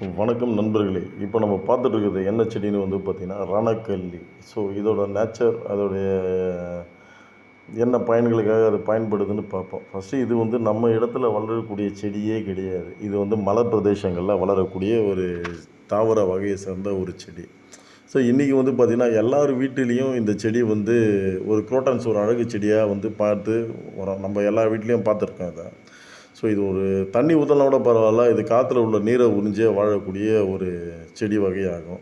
வணக்கம் நண்பர்களே. இப்போ நம்ம பார்த்துட்டு இருக்கிறது என்ன செடின்னு வந்து பார்த்திங்கன்னா ரணக்கல்லி. ஸோ இதோட நேச்சர், அதோடைய என்ன பயன்களுக்காக அது பயன்படுதுன்னு பார்ப்போம். ஃபஸ்ட்டு இது வந்து நம்ம இடத்துல வளரக்கூடிய செடியே கிடையாது. இது வந்து மலை பிரதேசங்களில் வளரக்கூடிய ஒரு தாவர வகையை சேர்ந்த ஒரு செடி. ஸோ இன்றைக்கி வந்து பார்த்திங்கன்னா எல்லார் வீட்டிலையும் இந்த செடி வந்து ஒரு குரோட்டன்ஸ், ஒரு அழகு செடியாக வந்து பார்த்து வரோம். நம்ம எல்லா வீட்லேயும் பார்த்துருக்கோம் இதை. ஸோ இது ஒரு தண்ணி ஊற்றலாம் கூட பரவாயில்ல, இது காற்றுல உள்ள நீரை உறிஞ்சே வாழக்கூடிய ஒரு செடி வகையாகும்.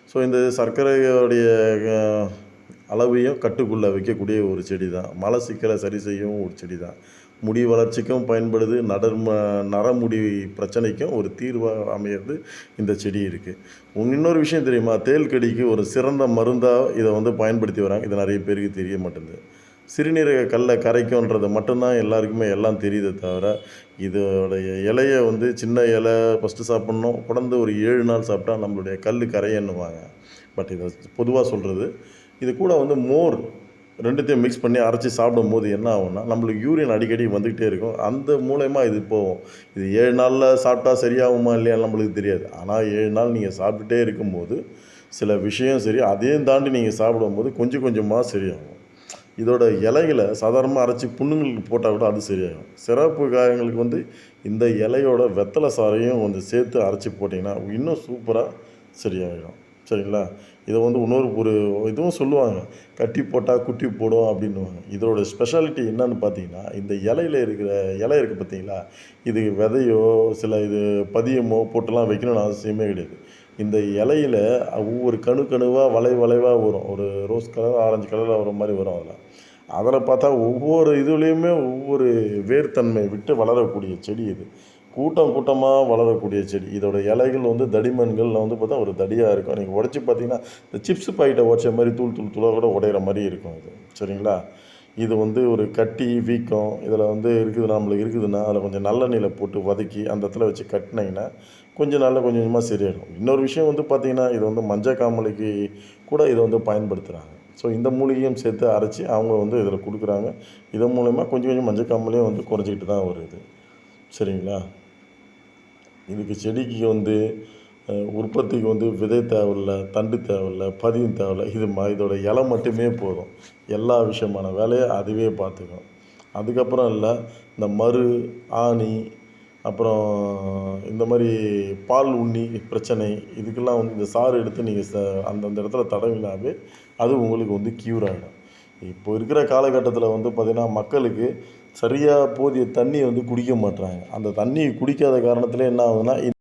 ஸோ இந்த சர்க்கரையோடைய அளவையும் கட்டுக்குள்ளே வைக்கக்கூடிய ஒரு செடி தான். மலச்சிக்கலை சரி செய்யும் ஒரு செடி தான். முடி வளர்ச்சிக்கும் பயன்படுது. நரமுடி பிரச்சனைக்கும் ஒரு தீர்வாக அமையிறது இந்த செடி இருக்குது. இன்னொரு விஷயம் தெரியுமா, தேள் கடிக்கு ஒரு சிறந்த மருந்தாக இதை வந்து பயன்படுத்தி வராங்க. இது நிறைய பேருக்கு தெரிய மாட்டேங்குது. சிறுநீரக கல்லை கரைக்கும்ன்றது மட்டும்தான் எல்லாருக்குமே எல்லாம் தெரியுதே தவிர, இதோடைய இலையை வந்து சின்ன இலை ஃபஸ்ட்டு சாப்பிட்ணும், தொடர்ந்து ஒரு 7 நாள் சாப்பிட்டா நம்மளுடைய கல் கரையன்னுவாங்க. பட் இதை பொதுவாக சொல்கிறது, இது கூட வந்து மோர் 2த்தையும் மிக்ஸ் பண்ணி அரைச்சி சாப்பிடும்போது என்ன ஆகும்னா, நம்மளுக்கு யூரின் அடிக்கடி வந்துக்கிட்டே இருக்கும். அந்த மூலயமா இது போகும். இது 7 நாளில் சாப்பிட்டா சரியாகுமா இல்லையா நம்மளுக்கு தெரியாது. ஆனால் 7 நாள் நீங்கள் சாப்பிட்டுட்டே இருக்கும்போது சில விஷயம் சரி, அதையும் தாண்டி நீங்கள் சாப்பிடும்போது கொஞ்சம் கொஞ்சமாக சரியாகும். இதோட இலைகளை சாதாரணமாக அரைச்சி புண்ணுங்களுக்கு போட்டால் கூட அது சரியாகும். சிறப்பு காயங்களுக்கு வந்து இந்த இலையோட வெத்தலை சாறையும் கொஞ்சம் சேர்த்து அரைச்சி போட்டிங்கன்னா இன்னும் சூப்பராக சரியாகிடும். சரிங்களா? இதை வந்து இன்னொரு இதுவும் சொல்லுவாங்க, கட்டி போட்டால் குட்டி போடும் அப்படின்னுவாங்க. இதோட ஸ்பெஷாலிட்டி என்னன்னு பார்த்தீங்கன்னா, இந்த இலையில் இருக்கிற இலை இருக்குது பார்த்தீங்களா, இது விதையோ சில இது பதியமோ போட்டுலாம் வைக்கணும்னு அவசியமே கிடையாது. இந்த இலையில் ஒவ்வொரு கணுவாக வளைவாக வரும். ஒரு ரோஸ் கலர், ஆரஞ்சு கலரில் வர மாதிரி வரும். அதில் பார்த்தா ஒவ்வொரு இதுலேயுமே ஒவ்வொரு வேர்த்தன்மை விட்டு வளரக்கூடிய செடி இது. கூட்டமாக வளரக்கூடிய செடி. இதோட இலைகள் வந்து தடிமன்கள் வந்து பார்த்தா ஒரு தடியாக இருக்கும். நீங்கள் உடச்சி பார்த்தீங்கன்னா இந்த சிப்ஸ் பாக்கெட்டை உடச்ச மாதிரி தூளாக கூட உடையிற மாதிரி இருக்கும் இது. சரிங்களா? இது வந்து ஒரு கட்டி, வீக்கம் இதில் வந்து நம்மளுக்கு இருக்குதுன்னா அதில் கொஞ்சம் நல்லெண்ணெயில் போட்டு வதக்கி அந்த இடத்துல வச்சு கட்டினீங்கன்னா கொஞ்சம் நாளில் கொஞ்சம் கொஞ்சமாக சரியாயிடும். இன்னொரு விஷயம் வந்து பார்த்திங்கன்னா, இது வந்து மஞ்சக்காமலைக்கு கூட இதை வந்து பயன்படுத்துகிறாங்க. ஸோ இந்த மூலிகையும் சேர்த்து அரைச்சி அவங்க வந்து இதில் கொடுக்குறாங்க. இதன் மூலயமா கொஞ்சம் கொஞ்சம் மஞ்சக்காமலையும் வந்து குறைஞ்சிக்கிட்டு தான் வருது. சரிங்களா? இதுக்கு செடிக்கு வந்து உற்பத்திக்கு வந்து விதை தேவையில்ல, தண்டு தேவையில்ல, பதியம் தேவையில்ல. இதோட இலை மட்டுமே போதும். எல்லா விஷயமான வேலையை அதுவே பார்த்துக்கும். அதுக்கப்புறம் இல்லை, இந்த மரு, ஆணி, அப்புறம் இந்த மாதிரி பால் உண்ணி பிரச்சனை, இதுக்கெல்லாம் வந்து இந்த சாறு எடுத்து நீங்கள் அந்தந்த இடத்துல தடவினாவே அது உங்களுக்கு வந்து க்யூர் ஆகிடும். இப்போ இருக்கிற காலகட்டத்தில் வந்து பார்த்திங்கன்னா, மக்களுக்கு சரியாக போதிய தண்ணி வந்து குடிக்க மாட்றாங்க. அந்த தண்ணி குடிக்காத காரணத்தில் என்ன ஆகுதுன்னா